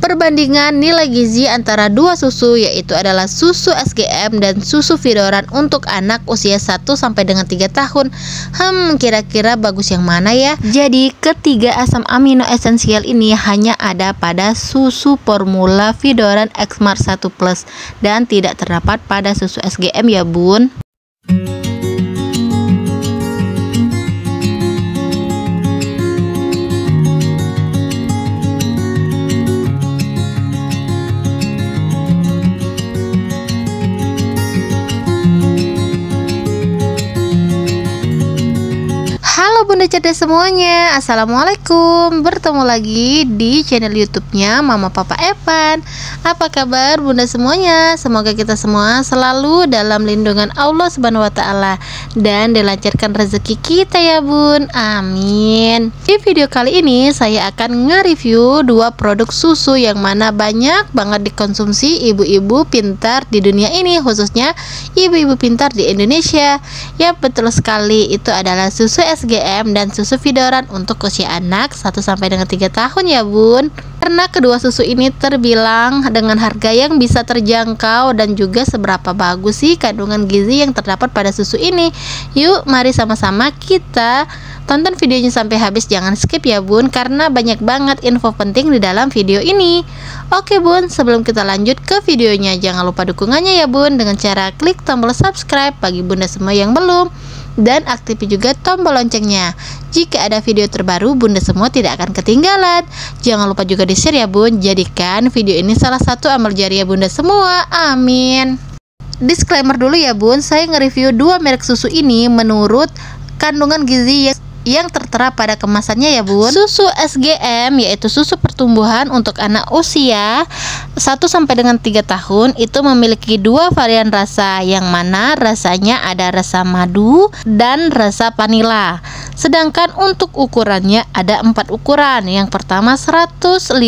perbandingan nilai gizi antara dua susu, yaitu adalah susu SGM dan susu Vidoran untuk anak usia 1 sampai dengan 3 tahun. Kira-kira bagus yang mana ya? Jadi ketiga asam amino esensial ini hanya ada pada susu formula Vidoran Xmart 1 Plus dan tidak terdapat pada susu SGM ya bun. Halo bunda cerdas semuanya, assalamualaikum. Bertemu lagi di channel YouTube-nya Mama Papa Evan. Apa kabar bunda semuanya? Semoga kita semua selalu dalam lindungan Allah Subhanahu wa Ta'ala dan dilancarkan rezeki kita ya bun, amin. Di video kali ini saya akan nge-review 2 produk susu yang mana banyak banget dikonsumsi ibu-ibu pintar di dunia ini, khususnya ibu-ibu pintar di Indonesia. Ya betul sekali, itu adalah susu SGM dan susu Vidoran untuk usia anak 1 sampai dengan 3 tahun ya bun. Karena kedua susu ini terbilang dengan harga yang bisa terjangkau dan juga seberapa bagus sih kandungan gizi yang terdapat pada susu ini. Yuk mari sama-sama kita tonton videonya sampai habis, jangan skip ya bun, karena banyak banget info penting di dalam video ini. Oke bun, sebelum kita lanjut ke videonya, jangan lupa dukungannya ya bun dengan cara klik tombol subscribe bagi bunda semua yang belum, dan aktifin juga tombol loncengnya. Jika ada video terbaru, bunda semua tidak akan ketinggalan. Jangan lupa juga di-share ya bun, jadikan video ini salah satu amal jariah bunda semua, amin. Disclaimer dulu ya bun, saya nge-review 2 merek susu ini menurut kandungan gizi yang tertera pada kemasannya ya bun. Susu SGM yaitu susu pertumbuhan untuk anak usia 1 sampai dengan 3 tahun itu memiliki 2 varian rasa, yang mana rasanya ada rasa madu dan rasa vanila. Sedangkan untuk ukurannya ada 4 ukuran. Yang pertama 150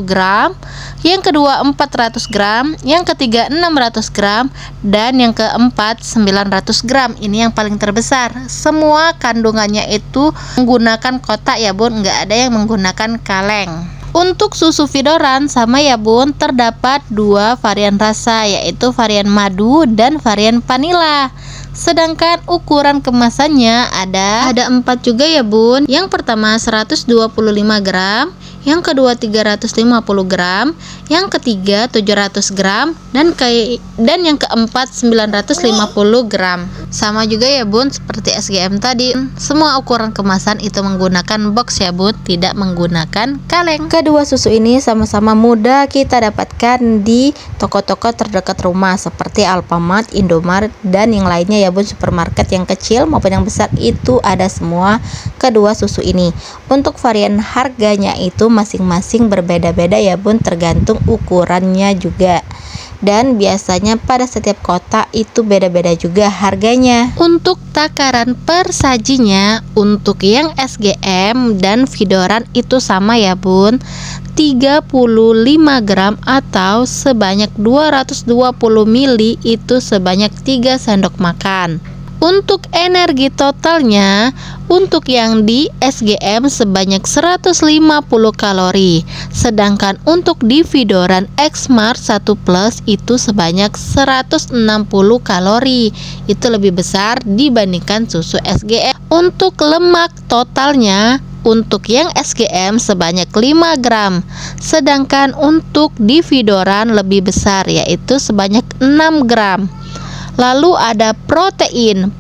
gram, yang kedua 400 gram, yang ketiga 600 gram, dan yang keempat 900 gram. Ini yang paling terbesar. Semua kandungannya itu menggunakan kotak ya bun, nggak ada yang menggunakan kaleng. Untuk susu Vidoran sama ya bun, terdapat 2 varian rasa, yaitu varian madu dan varian vanila. Sedangkan ukuran kemasannya ada 4 juga ya bun. Yang pertama 125 gram, yang kedua 350 gram, yang ketiga 700 gram, dan yang keempat 950 gram. Sama juga ya bun seperti SGM tadi. Semua ukuran kemasan itu menggunakan box ya bun, tidak menggunakan kaleng. Kedua susu ini sama-sama mudah kita dapatkan di toko-toko terdekat rumah seperti Alfamart, Indomaret, dan yang lainnya ya bun. Supermarket yang kecil maupun yang besar itu ada semua kedua susu ini. Untuk varian harganya itu masing-masing berbeda-beda ya bun, tergantung ukurannya juga. Dan biasanya pada setiap kota itu beda-beda juga harganya. Untuk takaran per sajinya, untuk yang SGM dan Vidoran itu sama ya bun, 35 gram atau sebanyak 220 ml itu sebanyak 3 sendok makan. Untuk energi totalnya, untuk yang di SGM sebanyak 150 kalori, sedangkan untuk di Vidoran Xmart 1 Plus itu sebanyak 160 kalori. Itu lebih besar dibandingkan susu SGM. Untuk lemak totalnya, untuk yang SGM sebanyak 5 gram, sedangkan untuk di Vidoran lebih besar, yaitu sebanyak 6 gram. Lalu ada protein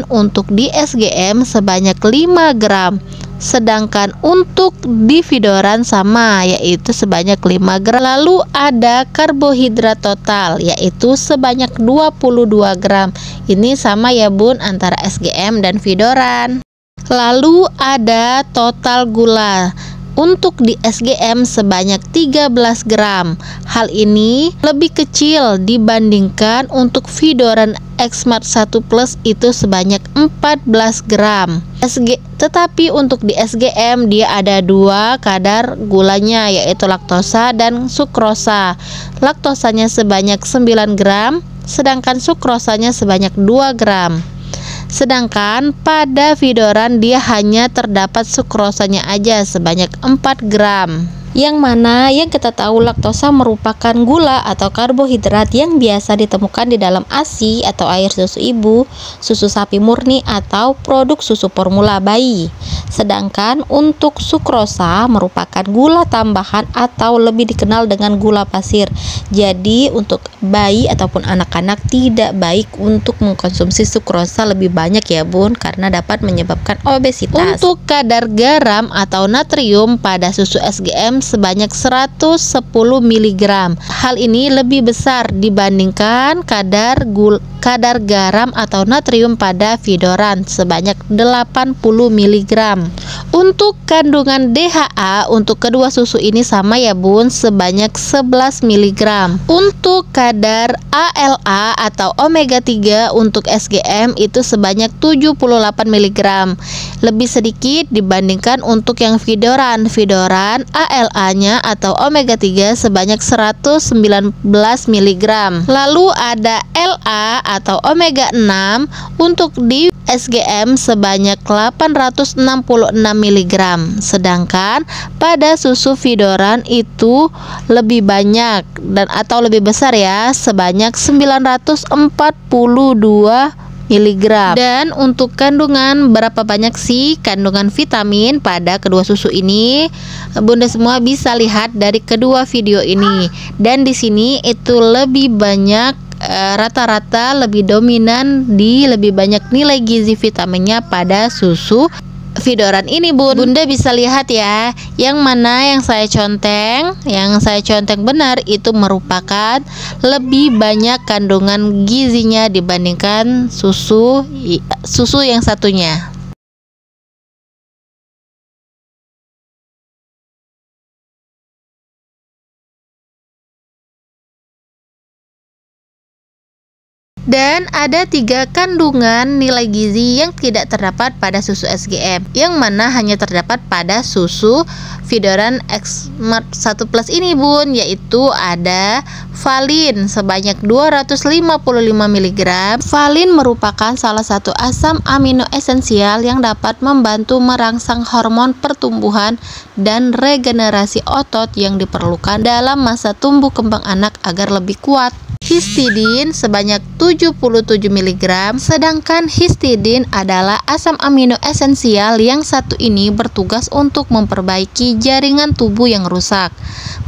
untuk di SGM sebanyak 5 gram, sedangkan untuk di Vidoran sama, yaitu sebanyak 5 gram. Lalu ada karbohidrat total, yaitu sebanyak 22 gram. Ini sama ya bun antara SGM dan Vidoran. Lalu ada total gula. Untuk di SGM sebanyak 13 gram. Hal ini lebih kecil dibandingkan untuk Vidoran Xmart 1 Plus itu sebanyak 14 gram. Tetapi untuk di SGM dia ada 2 kadar gulanya, yaitu laktosa dan sukrosa. Laktosanya sebanyak 9 gram, sedangkan sukrosanya sebanyak 2 gram. Sedangkan pada Vidoran dia hanya terdapat sukrosanya aja sebanyak 4 gram. Yang mana yang kita tahu laktosa merupakan gula atau karbohidrat yang biasa ditemukan di dalam ASI atau air susu ibu, susu sapi murni atau produk susu formula bayi. Sedangkan untuk sukrosa merupakan gula tambahan atau lebih dikenal dengan gula pasir. Jadi untuk bayi ataupun anak-anak tidak baik untuk mengkonsumsi sukrosa lebih banyak ya bun, karena dapat menyebabkan obesitas. Untuk kadar garam atau natrium pada susu SGM sebanyak 110 mg. Hal ini lebih besar dibandingkan kadar garam atau natrium pada Vidoran sebanyak 80 mg. Untuk kandungan DHA untuk kedua susu ini sama ya bun, sebanyak 11 mg. Untuk kadar ALA atau omega 3 untuk SGM itu sebanyak 78 mg. Lebih sedikit dibandingkan untuk yang Vidoran. Vidoran ALA-nya atau omega 3 sebanyak 119 mg. Lalu ada LA atau omega 6 untuk di SGM sebanyak 866 mg. Sedangkan pada susu Vidoran itu lebih banyak dan atau lebih besar ya, sebanyak 942 mg. Dan untuk kandungan berapa banyak sih kandungan vitamin pada kedua susu ini? Bunda semua bisa lihat dari kedua video ini. Dan di sini itu lebih banyak, rata-rata lebih dominan di lebih banyak nilai gizi vitaminnya pada susu Vidoran ini bun. Bunda bisa lihat ya, yang mana yang saya conteng benar itu merupakan lebih banyak kandungan gizinya dibandingkan susu yang satunya. Dan ada 3 kandungan nilai gizi yang tidak terdapat pada susu SGM, yang mana hanya terdapat pada susu Vidoran X-Mart 1 Plus ini bun, yaitu ada valin sebanyak 255 mg. Valin merupakan salah satu asam amino esensial yang dapat membantu merangsang hormon pertumbuhan dan regenerasi otot yang diperlukan dalam masa tumbuh kembang anak agar lebih kuat. Histidin sebanyak 77 mg. Sedangkan histidin adalah asam amino esensial yang satu ini bertugas untuk memperbaiki jaringan tubuh yang rusak,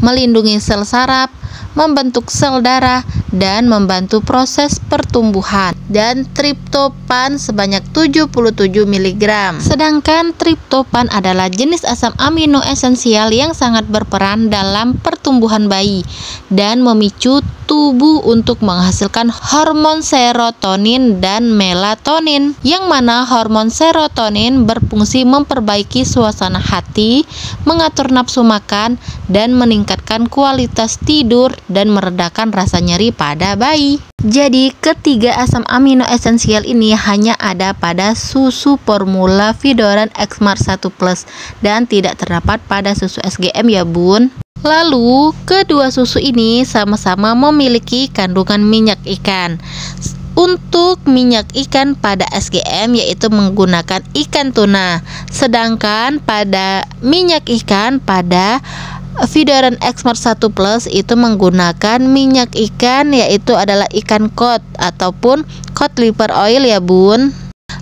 melindungi sel saraf, membentuk sel darah, dan membantu proses pertumbuhan. Dan triptopan sebanyak 77 mg. Sedangkan triptopan adalah jenis asam amino esensial yang sangat berperan dalam pertumbuhan bayi dan memicu tubuh untuk menghasilkan hormon serotonin dan melatonin, yang mana hormon serotonin berfungsi memperbaiki suasana hati, mengatur nafsu makan, dan meningkatkan kualitas tidur dan meredakan rasa nyeri pada bayi. Jadi ketiga asam amino esensial ini hanya ada pada susu formula Vidoran X-Mart 1 Plus dan tidak terdapat pada susu SGM ya bun. Lalu kedua susu ini sama-sama memiliki kandungan minyak ikan. Untuk minyak ikan pada SGM yaitu menggunakan ikan tuna, sedangkan pada minyak ikan pada Vidoran X-Mart 1 Plus itu menggunakan minyak ikan yaitu adalah ikan cod ataupun cod liver oil ya bun.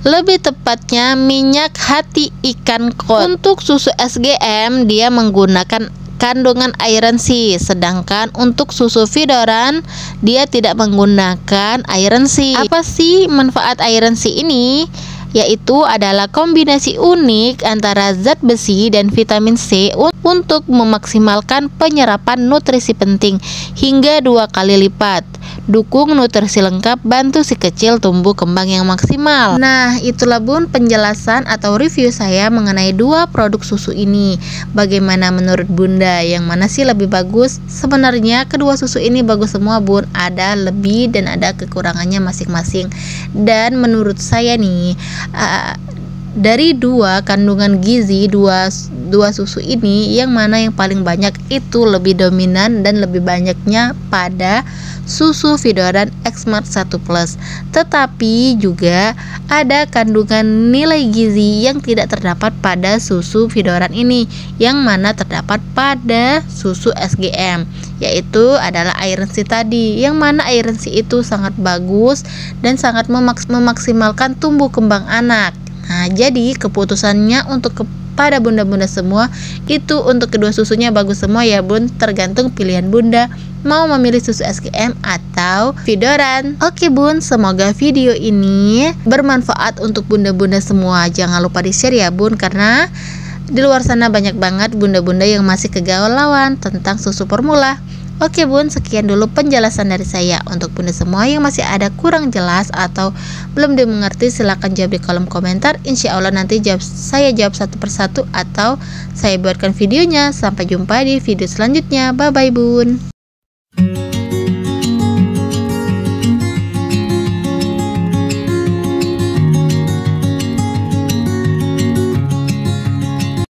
Lebih tepatnya minyak hati ikan cod. Untuk susu SGM dia menggunakan kandungan iron C, sedangkan untuk susu Vidoran dia tidak menggunakan iron C. Apa sih manfaat iron C ini? Yaitu adalah kombinasi unik antara zat besi dan vitamin C untuk memaksimalkan penyerapan nutrisi penting hingga 2 kali lipat. Dukung nutrisi lengkap, bantu si kecil tumbuh kembang yang maksimal. Nah, itulah bun penjelasan atau review saya mengenai 2 produk susu ini. Bagaimana menurut bunda, yang mana sih lebih bagus? Sebenarnya kedua susu ini bagus semua bun, ada lebih dan ada kekurangannya masing-masing. Dan menurut saya nih, dari 2 kandungan gizi, dua susu ini yang mana yang paling banyak itu lebih dominan dan lebih banyaknya pada susu Vidoran X-Mart 1 Plus. Tetapi juga ada kandungan nilai gizi yang tidak terdapat pada susu Vidoran ini, yang mana terdapat pada susu SGM, yaitu adalah iron C tadi, yang mana iron C itu sangat bagus dan sangat memaksimalkan tumbuh kembang anak. Nah, jadi keputusannya untuk kepada bunda-bunda semua itu untuk kedua susunya bagus semua ya bun, tergantung pilihan bunda mau memilih susu SGM atau Vidoran. Oke bun, semoga video ini bermanfaat untuk bunda-bunda semua. Jangan lupa di share ya bun, karena di luar sana banyak banget bunda-bunda yang masih kegalauan tentang susu formula. Oke bun, sekian dulu penjelasan dari saya. Untuk bunda semua yang masih ada kurang jelas atau belum dimengerti, silahkan jawab di kolom komentar. Insya Allah nanti saya jawab satu persatu atau saya buatkan videonya. Sampai jumpa di video selanjutnya. Bye bye bun.